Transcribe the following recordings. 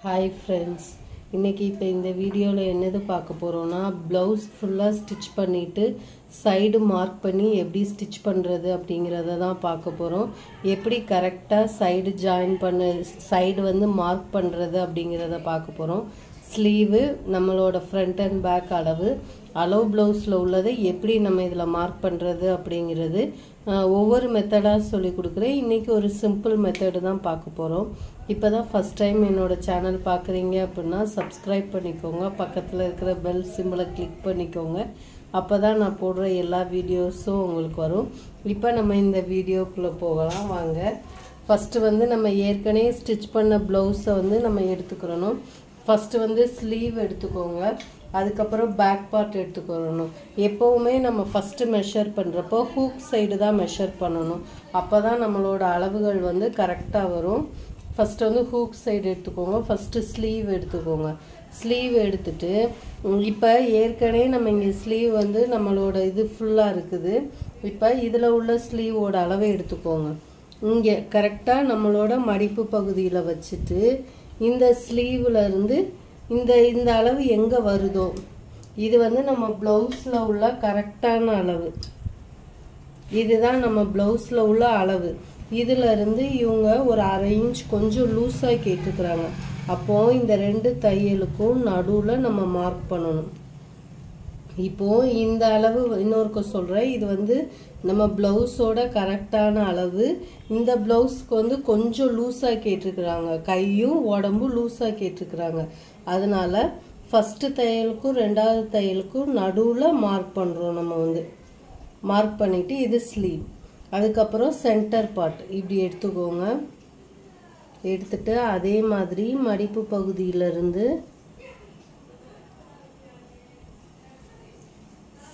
Hi friends, இன்னைக்கு இப்போ இந்த வீடியோல என்னது பார்க்க போறோம்னா ப்ளவுஸ் ஃபுல்லா ஸ்டிட்ச் பண்ணிட்டு சைடு மார்க் பண்ணி எப்படி ஸ்டிட்ச் பண்றது அப்படிங்கறத தான் பார்க்க போறோம். எப்படி கரெக்ட்டா சைடு ஜாயின் பண்ண சைடு வந்து மார்க் பண்றது அப்படிங்கறத பார்க்க போறோம். ஸ்லீவ் நம்மளோட ஃப்ரண்ட் அண்ட் பேக் அளவு ப்ளவுஸ்ல உள்ளதை எப்படி நம்ம இதல மார்க் பண்றது அப்படிங்கிறது ஒவ்வொரு மெத்தடா சொல்லி கொடுக்கிறேன். இன்னைக்கு ஒரு சிம்பிள் மெத்தட் தான் பார்க்க போறோம். இப்போதான் ஃபர்ஸ்ட் டைம் என்னோட சேனல் பார்க்குறீங்க அப்படின்னா சப்ஸ்கிரைப் பண்ணிக்கோங்க. பக்கத்தில் இருக்கிற பெல் சிம்பிளை கிளிக் பண்ணிக்கோங்க. அப்போ தான் நான் போடுற எல்லா வீடியோஸும் உங்களுக்கு வரும். இப்போ நம்ம இந்த வீடியோக்குள்ளே போகலாம் வாங்க. ஃபஸ்ட்டு வந்து நம்ம ஏற்கனவே ஸ்டிச் பண்ண ப்ளவுஸை வந்து நம்ம எடுத்துக்கிறணும். ஃபஸ்ட்டு வந்து ஸ்லீவ் எடுத்துக்கோங்க. அதுக்கப்புறம் பேக் பார்ட் எடுத்துக்கணும். எப்போவுமே நம்ம ஃபஸ்ட்டு மெஷர் பண்ணுறப்போ ஹூக் சைடு தான் மெஷர் பண்ணணும். அப்போ தான் நம்மளோட அளவுகள் வந்து கரெக்டாக வரும். ஃபஸ்ட்டு வந்து ஹூக் சைடு எடுத்துக்கோங்க. ஃபஸ்ட்டு ஸ்லீவ் எடுத்துக்கோங்க. ஸ்லீவ் எடுத்துட்டு இப்போ ஏற்கனவே நம்ம இங்கே ஸ்லீவ் வந்து நம்மளோட இது ஃபுல்லாக இருக்குது. இப்போ இதில் உள்ள ஸ்லீவோட அளவை எடுத்துக்கோங்க. இங்கே கரெக்டாக நம்மளோட மடிப்பு பகுதியில் வச்சுட்டு இந்த ஸ்லீவில் இருந்து இந்த அளவு எங்கே வருதோ இது வந்து நம்ம ப்ளவுஸில் உள்ள கரெக்டான அளவு. இதுதான் நம்ம ப்ளவுஸில் உள்ள அளவு. இதில் இருந்து இவங்க ஒரு 1/2 இன்ச் கொஞ்சம் லூஸாக கேட்டுக்கிறாங்க. அப்போது இந்த 2 தையலுக்கும் நடுவில் நம்ம மார்க் பண்ணணும். இப்போது இந்த அளவு இன்னொருக்க சொல்கிறேன். இது வந்து நம்ம ப்ளவுஸோட கரெக்டான அளவு. இந்த ப்ளவுஸ்க்கு வந்து கொஞ்சம் லூஸாக கேட்டிருக்கிறாங்க. கையும் உடம்பும் லூஸாக கேட்டிருக்கிறாங்க. அதனால ஃபஸ்ட்டு தையலுக்கும் 2வது தையலுக்கும் நடுவில் மார்க் பண்ணுறோம். நம்ம வந்து மார்க் பண்ணிவிட்டு இது ஸ்லீவ். அதுக்கப்புறம் சென்டர் பார்ட் இப்படி எடுத்துக்கோங்க. எடுத்துட்டு அதே மாதிரி மடிப்பு பகுதியிலிருந்து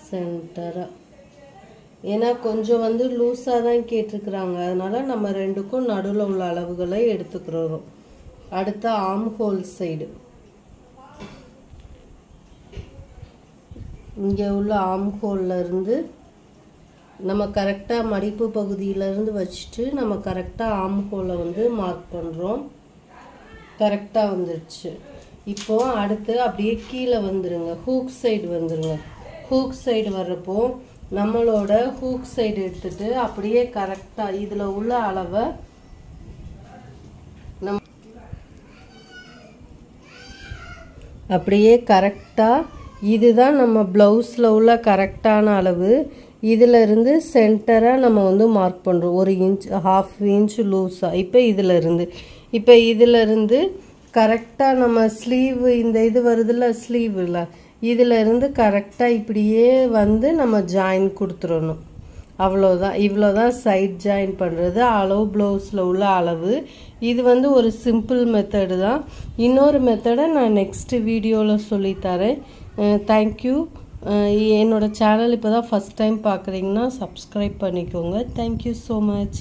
சென்டராக, ஏன்னா கொஞ்சம் வந்து லூஸாக தான் கேட்டிருக்கிறாங்க. அதனால நம்ம ரெண்டுக்கும் நடுவில் உள்ள அளவுகளை எடுத்துக்கிறோம். அடுத்த ஆர்ம் ஹோல் சைடு, இங்கே உள்ள ஆர்ம் ஹோல்ல இருந்து நம்ம கரெக்டாக மடிப்பு பகுதியிலேருந்து வச்சுட்டு நம்ம கரெக்டாக ஆர்ம் ஹோலை வந்து மார்க் பண்ணுறோம். கரெக்டாக வந்துடுச்சு. இப்போது அடுத்து அப்படியே கீழே வந்துடுங்க. ஹூக் சைடு வந்துடுங்க. ஹூக் சைடு வர்றப்போ நம்மளோட ஹூக் சைடு எடுத்துட்டு அப்படியே கரெக்டாக இதில் உள்ள அளவை அப்படியே கரெக்டாக, இதுதான் நம்ம ப்ளவுஸில் உள்ள கரெக்டான அளவு. இதில் இருந்து சென்டராக நம்ம வந்து மார்க் பண்ணுறோம். 1 இன்ச் 1/2 இன்ச் லூஸாக. இப்போ இதிலிருந்து கரெக்டாக நம்ம ஸ்லீவ் இந்த இது வருதுல்ல ஸ்லீவில், இதில் இருந்து கரெக்டாக இப்படியே வந்து நம்ம ஜாயின் கொடுத்துடணும். அவ்வளோதான். இவ்வளோதான் சைட் ஜாயின் பண்ணுறது ப்ளவுஸில் உள்ள அளவு. இது வந்து ஒரு சிம்பிள் மெத்தடு தான். இன்னொரு மெத்தடை நான் நெக்ஸ்ட் வீடியோவில் சொல்லித்தரேன். தேங்க்யூ. என்னோட சேனல் இப்போ தான் ஃபஸ்ட் டைம் பார்க்குறீங்கன்னா சப்ஸ்கிரைப் பண்ணிக்கோங்க. Thank you so much.